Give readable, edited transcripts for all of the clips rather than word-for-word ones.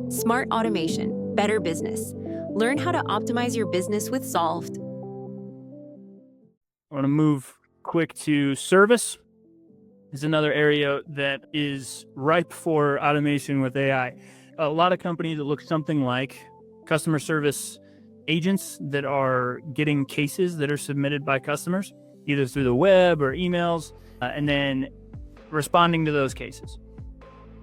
Smart automation, better business. Learn how to optimize your business with Solved. I want to move quick to service. Is another area that is ripe for automation with AI. A lot of companies that look something like customer service agents that are getting cases that are submitted by customers, either through the web or emails, and then responding to those cases.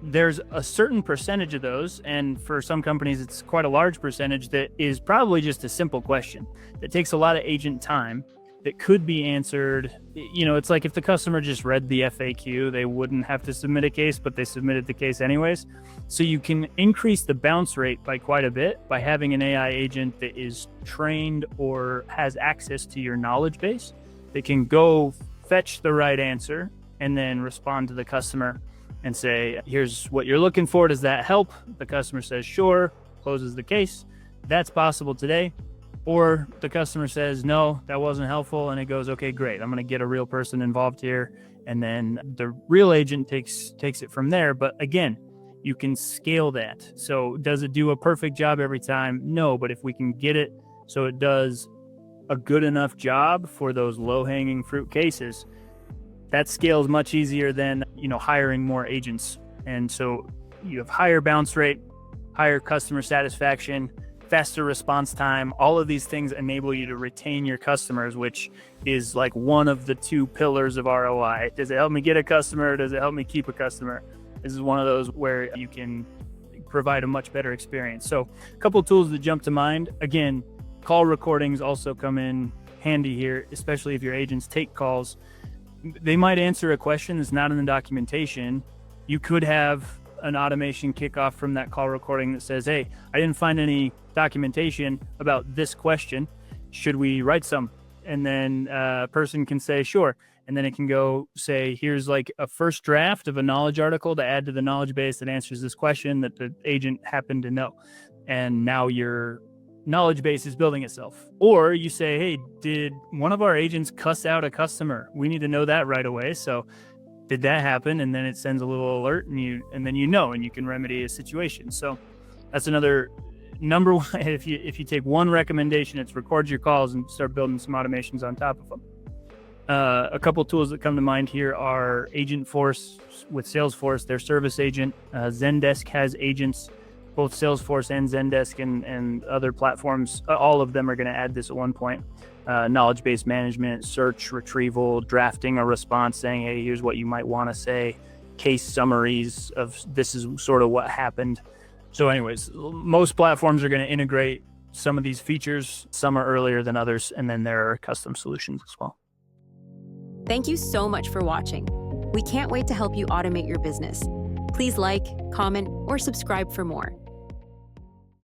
There's a certain percentage of those, and for some companies, it's quite a large percentage, that is probably just a simple question that takes a lot of agent time that could be answered. It's like if the customer just read the FAQ, they wouldn't have to submit a case, but they submitted the case anyways. So you can increase the bounce rate by quite a bit by having an AI agent that is trained or has access to your knowledge base that can go fetch the right answer and then respond to the customer and say, here's what you're looking for. Does that help? The customer says, sure, closes the case. That's possible today. Or the customer says, no, that wasn't helpful. And it goes, okay, great. I'm going to get a real person involved here. And then the real agent takes it from there. But again, you can scale that. So does it do a perfect job every time? No, but if we can get it so it does a good enough job for those low-hanging fruit cases, that scales much easier than, hiring more agents. And so you have higher bounce rate, higher customer satisfaction, faster response time. All of these things enable you to retain your customers, which is like one of the two pillars of ROI. Does it help me get a customer? Does it help me keep a customer? This is one of those where you can provide a much better experience. So a couple of tools that jump to mind. Again, call recordings also come in handy here, especially if your agents take calls. They might answer a question that's not in the documentation. You could have an automation kickoff from that call recording that says, hey, I didn't find any documentation about this question. Should we write some? And then a person can say, sure. And then it can go say, here's like a first draft of a knowledge article to add to the knowledge base that answers this question that the agent happened to know. And now your knowledge base is building itself. Or you say, hey, did one of our agents cuss out a customer? We need to know that right away. So did that happen? And then it sends a little alert and then and you can remedy a situation. So that's another number one. If you take one recommendation, it's record your calls and start building some automations on top of them. A couple tools that come to mind here are Agentforce with Salesforce, their service agent. Zendesk has agents, both Salesforce and Zendesk and other platforms. All of them are going to add this at one point. Knowledge-based management, search, retrieval, drafting a response saying, hey, here's what you might want to say, case summaries of this is sort of what happened. So anyways, most platforms are going to integrate some of these features. Some are earlier than others, and then there are custom solutions as well. Thank you so much for watching. We can't wait to help you automate your business. Please like, comment, or subscribe for more.